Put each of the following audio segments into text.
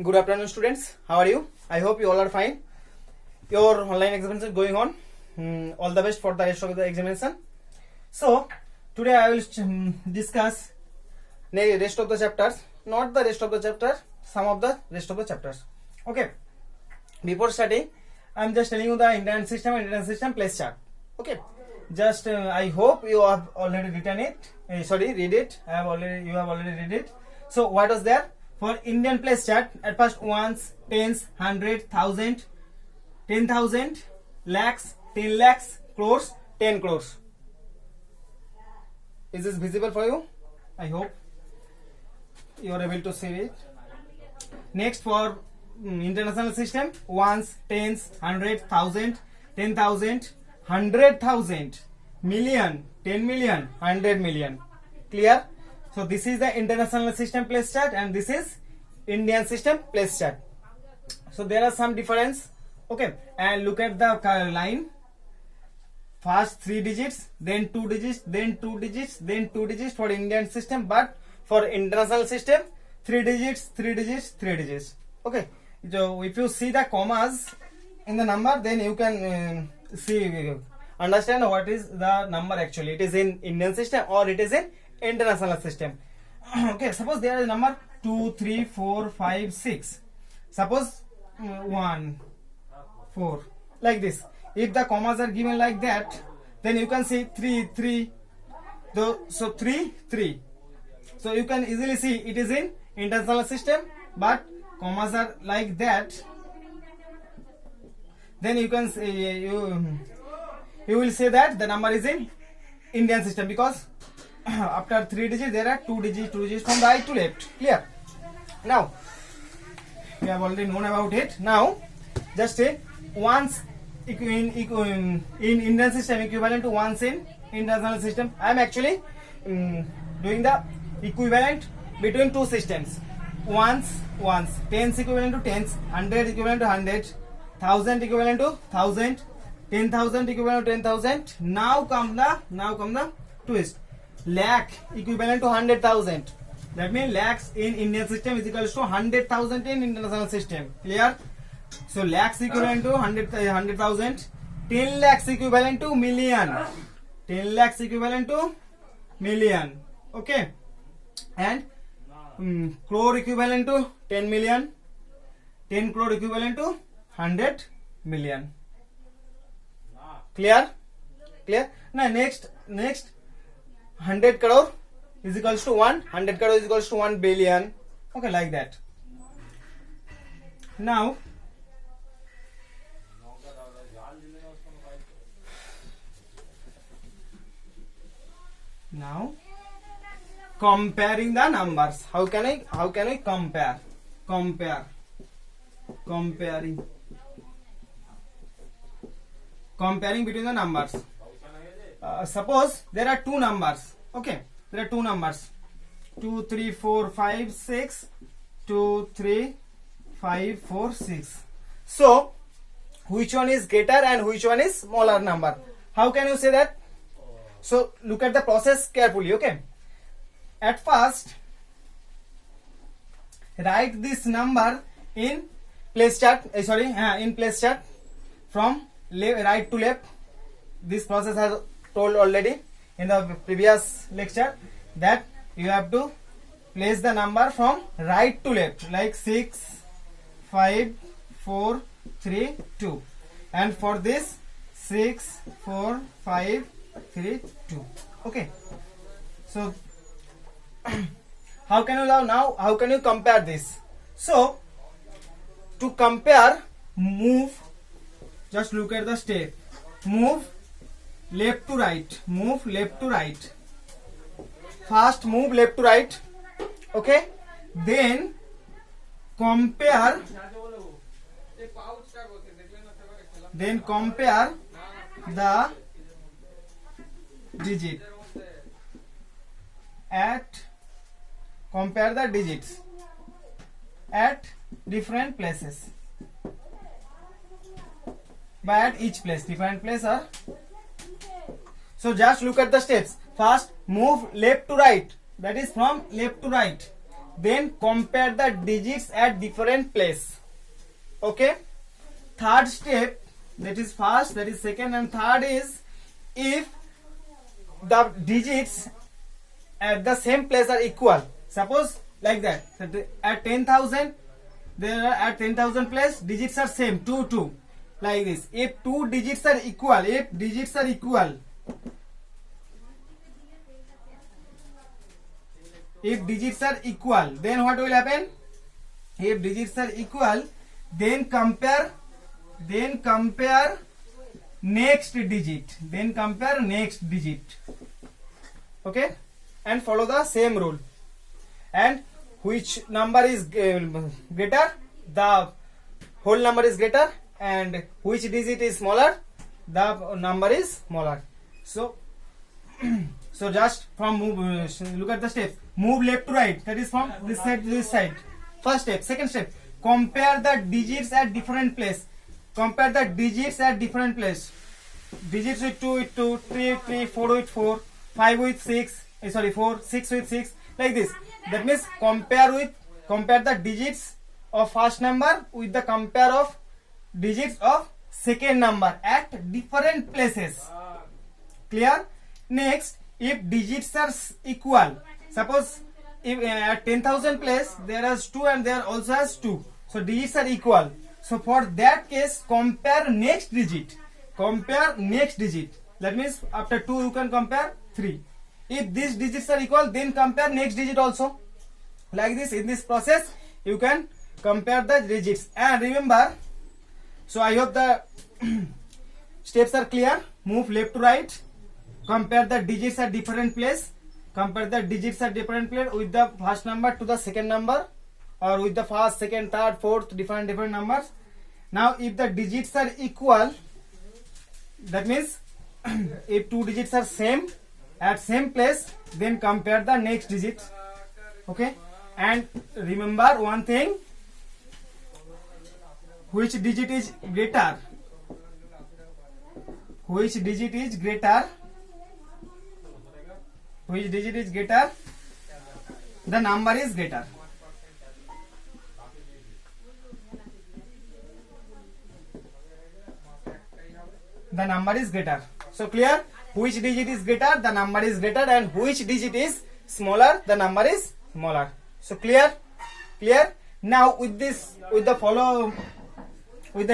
Good afternoon, students. How are you? I hope you all are fine. Your online examination is going on. All the best for the rest of the examination. So, today I will discuss the rest of the chapters. Not the rest of the chapter, some of the rest of the chapters. Okay. Before starting, I am just telling you the internet system place chart. Okay. Just I hope you have already written it. Read it. You have already read it. So, what was there? For Indian place chart, at first ones, tens, 100, 1000, 10,000, lakhs, 10 lakhs, crores, 10 crores. Is this visible for you? I hope you are able to see it. Next, for international system, ones, tens, 100, 1000, 10,000, 100,000, million, 10 million, 100 million. Clear? So this is the international system place chart and this is Indian system place chart. So there are some difference. Okay, and look at the line. First 3 digits, then 2 digits, then 2 digits, then 2 digits for Indian system. But for international system, 3 digits, 3 digits, 3 digits. Okay. So if you see the commas in the number, then you can understand what is the number actually. It is in Indian system or it is in international system. Okay, suppose there is number 2, 3, 4, 5, 6. Suppose 1, 4, like this. If the commas are given like that, then you can see 3, 3. So 3, 3. So you can easily see it is in international system, but commas are like that. Then you can say you will say that the number is in Indian system because after 3 digits there are 2 digits from right to left. Clear? Now we have already known about it. Now just say ones in Indian system equivalent to ones in international system. I am actually doing the equivalent between two systems. Ones, tens equivalent to tens, 100 equivalent to 100, 1000 equivalent to 1000, 10,000 equivalent to 10,000. Now come the twist. Lakh equivalent to 100,000. That means lakhs in Indian system is equal to 100,000 in international system. Clear? So lakhs equivalent to 100,000. 10 lakhs equivalent to million. 10 lakhs equivalent to million. Okay. And crore equivalent to 10 million. 10 crore equivalent to 100 million. Clear? Now next 100 crore is equals to 100 crore is equals to 1 billion. Okay, like that. Now comparing the numbers. How can I compare? Comparing between the numbers. Suppose there are two numbers. Okay, there are two numbers. 2, 3, 4, 5, 6. 2, 3, 5, 4, 6. So which one is greater and which one is smaller number? How can you say that? So look at the process carefully. Okay. At first, write this number in place chart. In place chart from right to left. This process has told already in the previous lecture that you have to place the number from right to left, like 6, 5, 4, 3, 2. And for this 6, 4, 5, 3, 2. Okay. So how can you compare this? So to compare, just look at the step. Move left to right. First move left to right. Okay. Then compare the digit compare the digits at different places. But at each place, different place are. So just look at the steps. First move left to right, that is from left to right. then compare the digits at different place. Okay. Third step, that is first, that is second, and third is if the digits at the same place are equal. Suppose like that, at 10,000, there are at 10,000 place digits are same 2 2, like this. If two digits are equal, if digits are equal, if digits are equal, then what will happen? If digits are equal, then compare next digit, okay, and follow the same rule. And which number is greater, the whole number is greater, and which digit is smaller, the number is smaller. So so just from look at the steps. Move left to right, that is from this side to this side. First step. Second step, compare the digits at different place. Compare the digits at different place. Digits with 2 with 2, 3 with 3, 4 with 4, 5 with 6, 4, 6 with 6, like this. That means compare the digits of first number with the compare of digits of second number at different places. Clear? Next, if digits are equal, suppose if at 10,000 place there is 2 and there also has 2, so digits are equal. So for that case, compare next digit. That means after 2 you can compare 3. If these digits are equal, then compare next digit also. Like this, in this process you can compare the digits. And remember, so I hope the steps are clear. Move left to right, compare the digits at different place, with the first number to the second number, or with the first, second, third, fourth, different numbers. Now if the digits are equal, that means if two digits are same at same place, then compare the next digit. Okay. And remember one thing, which digit is greater, the number is greater. The number is greater. So clear? Which digit is greater, the number is greater, and which digit is smaller, the number is smaller. So clear? Now with the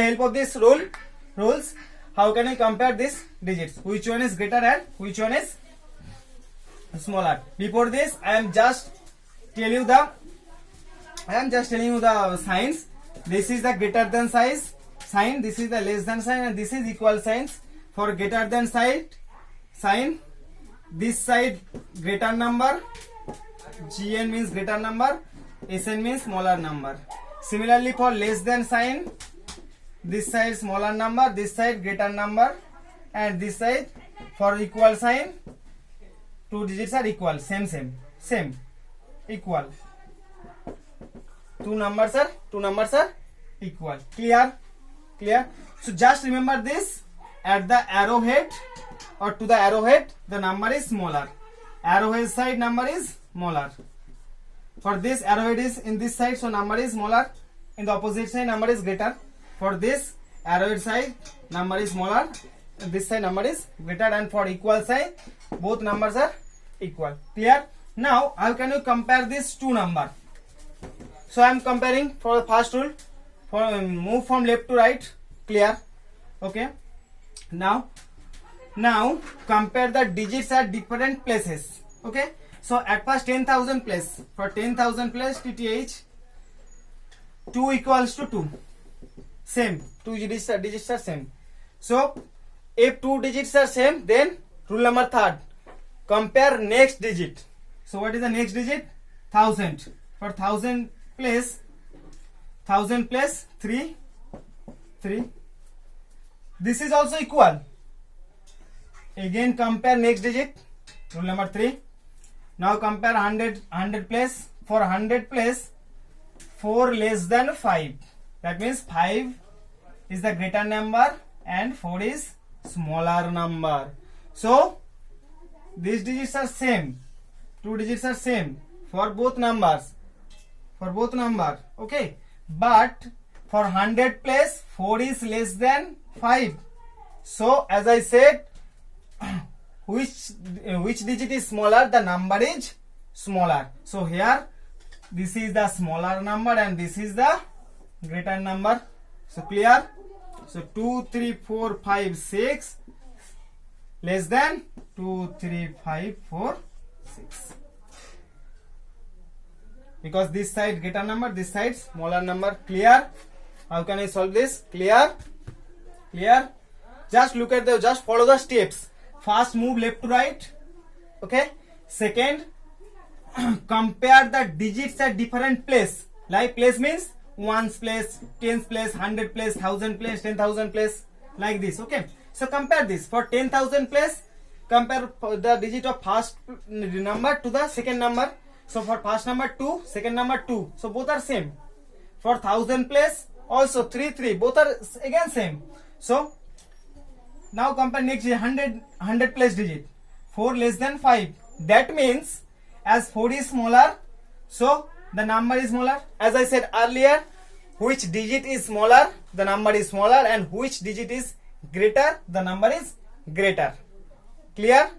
help of this rules, how can I compare these digits? Which one is greater and which one is smaller? Before this, I am just telling you the signs. This is the greater than sign, this is the less than sign, and this is equal signs. For greater than sign, this side greater number, GN means greater number, SN means smaller number. Similarly for less than sign, this side smaller number, this side greater number, and this side for equal sign, two digits are equal, same, equal. Two numbers are equal. Clear? So just remember this, at the arrowhead or to the arrowhead, the number is smaller. Arrowhead side number is smaller. For this, arrowhead is in this side, so number is smaller. In the opposite side, number is greater. For this, arrowhead side, number is smaller. This side, number is greater. And for equal side, both numbers are equal. Clear? Now, how can you compare these two numbers? So I am comparing for the first rule. For move from left to right. Clear? Okay. Now compare the digits at different places. Okay. So at first 10,000 place. For 10,000 place TTH, 2 equals to 2. Same. Two digits are same. So if two digits are same, then rule number third, compare next digit. So what is the next digit? 1000. For 1000 place 3. This is also equal. Again compare next digit. Rule number 3. Now compare 100 place. For 100 place, 4 less than 5. That means 5 is the greater number and 4 is smaller number. So these digits are same. Two digits are same for both numbers. for both number. Okay, but for 100 place 4 is less than 5. So as I said, which digit is smaller, the number is smaller. So here this is the smaller number and this is the greater number. So clear? So 2 3 4 5 6 less than 2 3 5 4 6, because this side greater number, this side smaller number. Clear? How can I solve this? Clear? Clear? Just look at the, just follow the steps. First, move left to right. Okay. Second, compare the digits at different place. Like place means ones place, tens place, 100 place, 1000 place, 10,000 place, like this. Okay. So compare this. For 10,000 place, compare the digit of first number to the second number. So for first number 2, second number 2. So both are same. For 1000 place also 3 3. Both are again same. So now compare next 100 place digit. 4 less than 5. That means as 4 is smaller, so the number is smaller. As I said earlier, which digit is smaller, the number is smaller, and which digit is greater, the number is greater. Clear?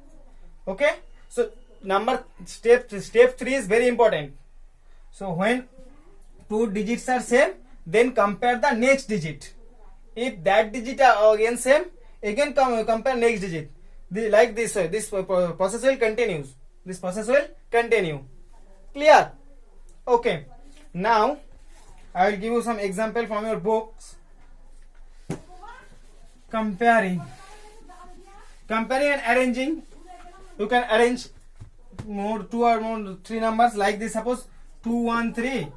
Okay. So number step 3 is very important. So when two digits are same, then compare the next digit. If that digit are again same, again compare next digit. Like this way, this process will continue. This process will continue. Clear? Okay. Now I will give you some example from your books. Comparing and arranging. You can arrange more 2 or more 3 numbers like this. Suppose 2 1 3,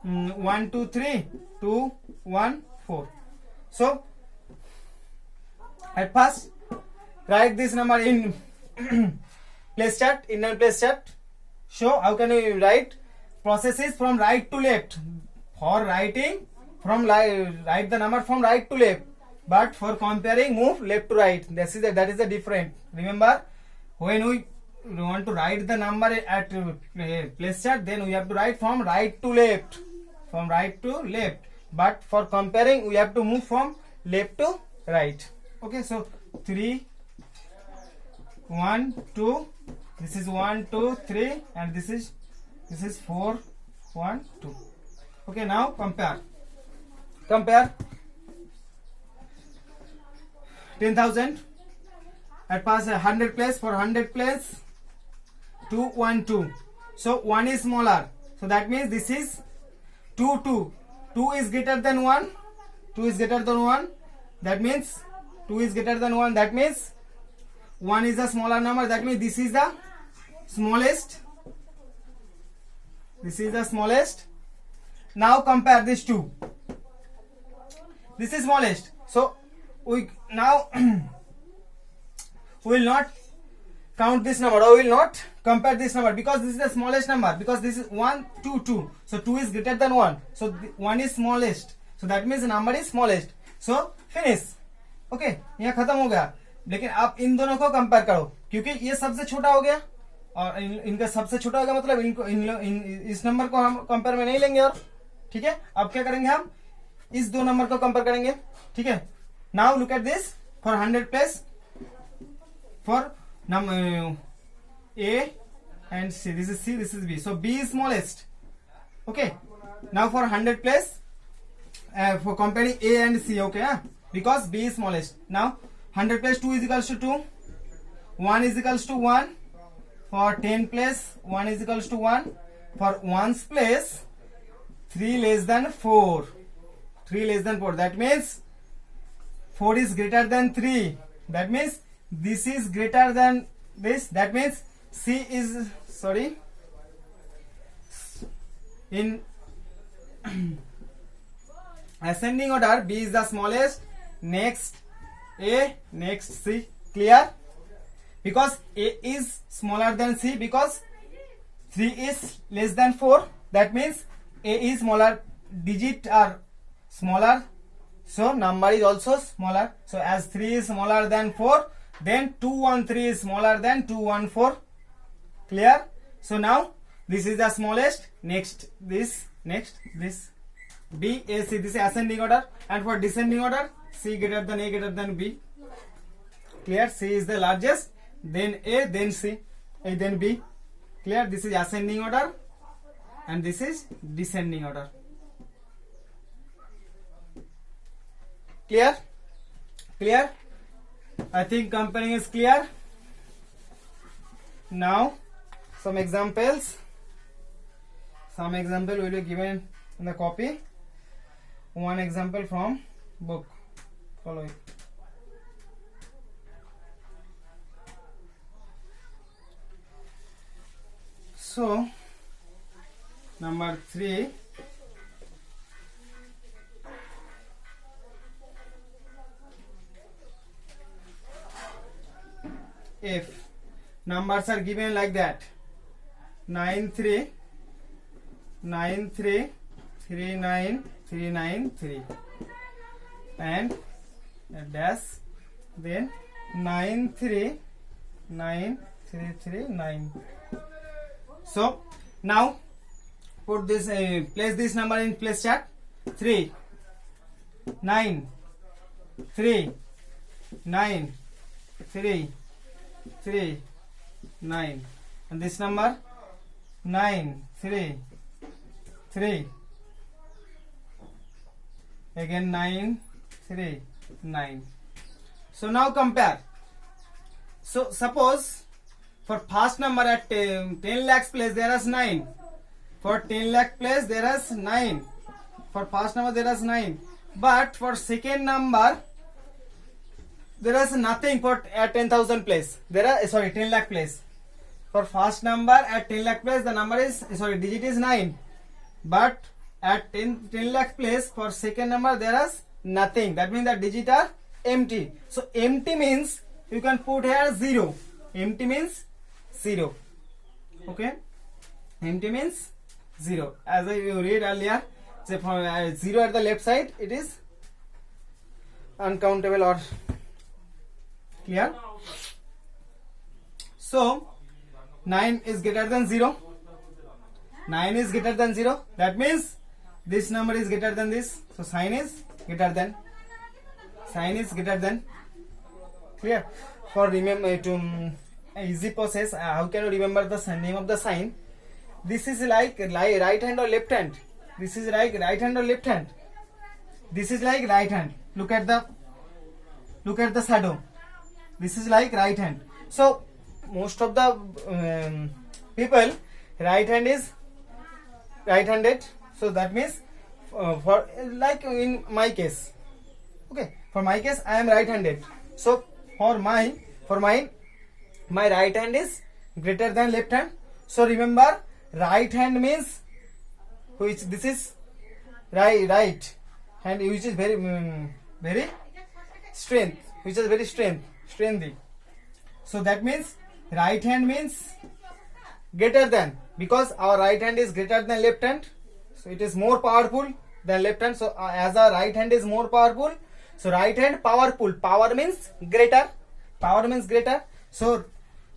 1 2 3, 2 1 4. So at first write this number in place chart, Indian place chart. So how can we write? Process is from right to left. For writing, from write the number from right to left. But for comparing, move left to right. That is the different. Remember, when we want to write the number at place chart, then we have to write from right to left. From right to left. But for comparing, we have to move from left to right. Okay, so 3 1 2. This is 1 2 3, and this is 4 1 2. Okay, now compare. 10,000 at pass 100 place. For 100 place 2 1 2. So 1 is smaller. So that means this is 2 2. 2 is greater than 1. 2 is greater than 1. That means 2 is greater than 1. That means 1 is a smaller number. That means this is the smallest. This is the smallest. Now compare these two. This is smallest. So we now we will not count this number, or we will not compare this number, because this is the smallest number, because this is 1 2 2. So 2 is greater than 1. So 1 is smallest. So that means the number is smallest. So finish. Okay, यहाँ खत्म हो गया. लेकिन आप इन दोनों को compare करो, क्योंकि ये सबसे छोटा हो गया और इनका सबसे छोटा हो गया, मतलब इनको इस नंबर को हम कंपेयर में नहीं लेंगे. और ठीक है, अब क्या करेंगे, हम इस दो नंबर को कंपेयर करेंगे. ठीक है. Now look at this. For 100 place, for A and C. This is C, this is B. So B is smallest. Okay. Now for 100 place, for comparing A and C. Okay, because B is smallest. Now 100 place 2 is equals to 2. 1 is equals to 1. For 10 place 1 is equals to 1. For 1's place 3 less than 4. 3 less than 4. That means 4 is greater than 3. That means this is greater than this. That means C is, sorry, in ascending order, B is the smallest, next A, next C. Clear? Because A is smaller than C, because 3 is less than 4. That means A is smaller, digit are smaller, so number is also smaller. So as 3 is smaller than 4, then 213 is smaller than 214. Clear? So now this is the smallest, next this Next, this B, A, C. This is ascending order, and for descending order, C greater than A greater than B. Clear? C is the largest, then A, then C, then B. Clear? This is ascending order, and this is descending order. Clear? Clear? I think comparing is clear. Now, some examples. Some example will be given in the copy. One example from book. Follow it. So, number 3. If numbers are given like that, 9 3 9 3 3 9 3 9 3 and a dash, then 9 3 9 3 3 9. So now put this place this number in place chart. 3 9 3 9 3 3 9, and this number 9 3 3 again 9 3 9. So now compare. So suppose for first number at 10 lakhs place there is 9. For 10 lakh place there is 9. For first number there is 9. But for second number there is nothing for at 10,000 place. There are 10 lakh place. For first number at 10 lakh place the number is digit is 9. But at 10 lakh place for second number there is nothing. That means the digit are empty. So empty means you can put here 0. Empty means 0. Okay. Empty means 0. As I read earlier, say for 0 at the left side it is uncountable or clear. So 9 is greater than 0. 9 is greater than 0. That means this number is greater than this. So sign is greater than. Sign is greater than. Clear? For remember to easy process, how can you remember the name of the sign? This is like right hand or left hand. This is like right hand or left hand. This is like right hand. Look at the shadow. This is like right hand. So most of the people right hand is right-handed. So that means for like in my case, okay, for my case I am right-handed. So for mine my right hand is greater than left hand. So remember, right hand means which this is right hand, which is very strength, which is very strengthy. So that means right hand means greater than, because our right hand is greater than left hand, so it is more powerful than left hand. So as our right hand is more powerful, so right hand powerful. Power means greater. Power means greater. So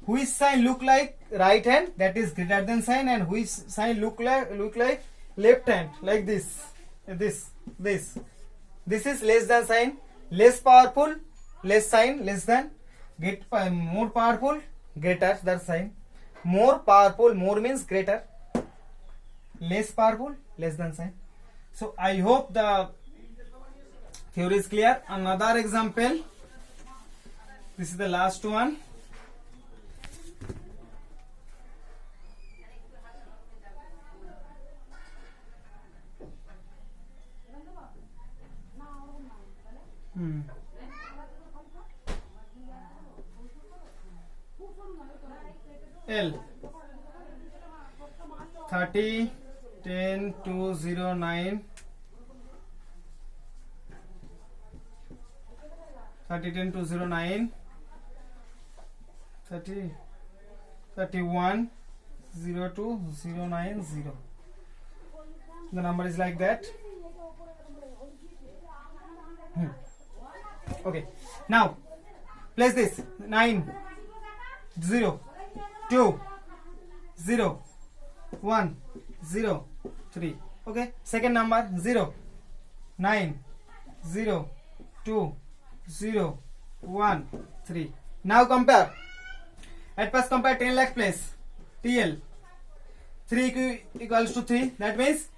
which sign look like right hand, that is greater than sign, and which sign look like left hand, like this is less than sign, less powerful, less sign, less than, get more powerful, greater, that sign. More powerful, more means greater, less powerful, less than sign. So I hope the theory is clear. Another example, this is the last one. L 30 10 209 30 10 209 30 31 02 090. The number is like that. Okay, now place this 9 0 2 0 1 0 3. Okay, second number 0, 9, 0, 2, 0, 1, 3. Now compare. At first compare 10 lakh place. TL. 3 equals to 3. That means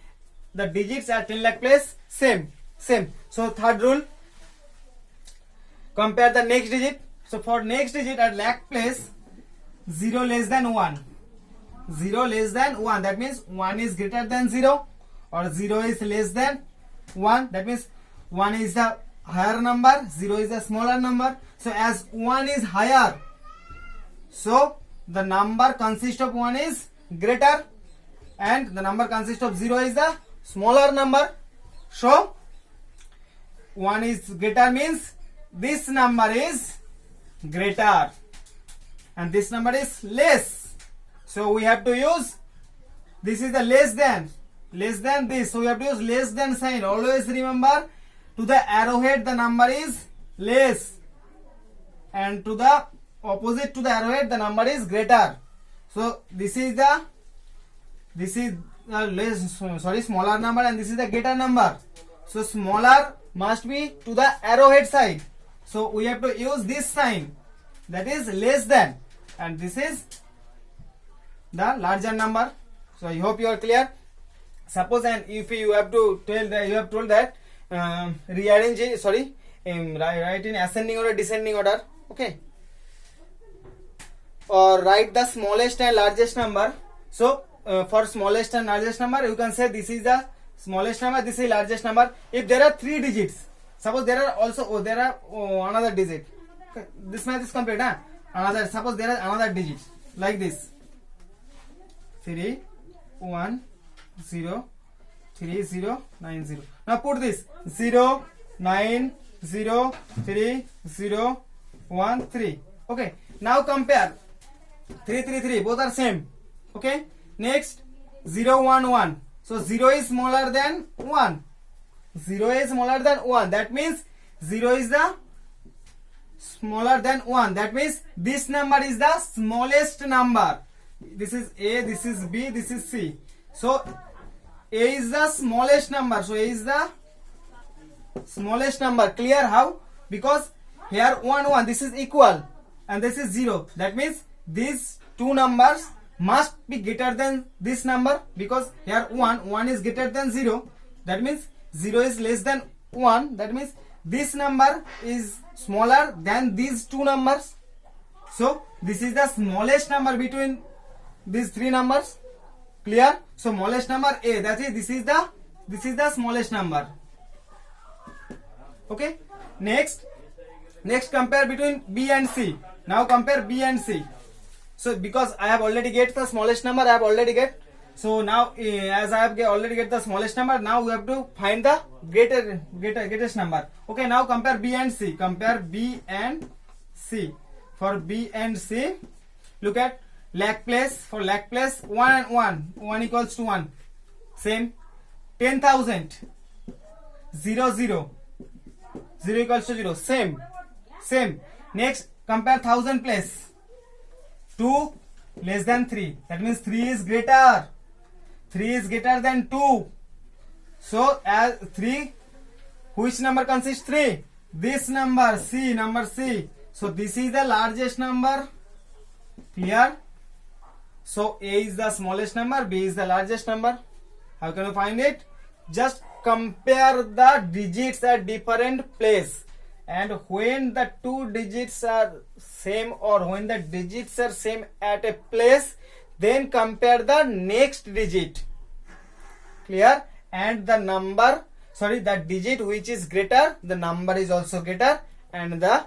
the digits at 10 lakh place same. So third rule. Compare the next digit. So for next digit at lakh place, 0 less than 1. 0 less than 1. That means 1 is greater than 0 or 0 is less than 1. That means 1 is the higher number, 0 is the smaller number. So as 1 is higher, so the number consists of 1 is greater and the number consists of 0 is the smaller number. So 1 is greater means this number is greater and this number is less. So we have to use, this is the less than this. So we have to use less than sign. Always remember, to the arrowhead the number is less and to the opposite to the arrowhead the number is greater. So this is the smaller number and this is the greater number. So smaller must be to the arrowhead side. So we have to use this sign, that is less than, and this is the larger number. So I hope you are clear. Suppose and if you have to tell that you have told that rearrange it, write in ascending order, descending order, okay, or write the smallest and largest number. So for smallest and largest number you can say this is the smallest number, this is largest number. If there are 3 digits, suppose there are also another digit, okay, this math is complete, huh? Suppose there are another digit like this, 3 1 0 3 0 9 0. Now put this 0 9 0 3 0 1 3. Okay, now compare 3 3 3, both are same. Okay, next 0 1 1. So 0 is smaller than 1. 0 is smaller than 1. That means 0 is the smaller than 1. That means this number is the smallest number. This is A, this is B, this is C. So A is the smallest number. So A is the smallest number. Clear how? Because here 1 1, this is equal and this is 0. That means these two numbers must be greater than this number, because here 1 is greater than 0. That means 0 is less than 1. That means this number is smaller than these two numbers. So this is the smallest number between these three numbers. Clear? So smallest number A, that is this is the smallest number. Okay, next compare between B and C. Now compare B and C. So because I have already get the smallest number, I have already get. So now as I have already get the smallest number, now we have to find the greatest number. Okay, now compare B and C. Compare B and C. For B and C, look at lakh place. For lakh place, 1 and 1 equals to 1. Same. 10,000. 0 0 equals to 0. Same. Next compare 1000 place. 2 less than 3. That means 3 is greater. 3 is greater than 2. So as 3, which number consists 3? This number C, number C. So this is the largest number. Clear? So A is the smallest number, B is the largest number. How can you find it? Just compare the digits at different place. And when the two digits are same, or when the digits are same at a place, then compare the next digit. Clear? And the digit which is greater, the number is also greater, and the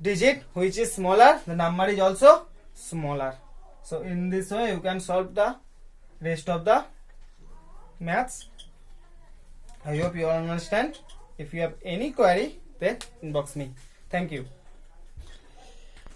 digit which is smaller, the number is also smaller. So in this way you can solve the rest of the maths. I hope you all understand. If you have any query, then inbox me. Thank you.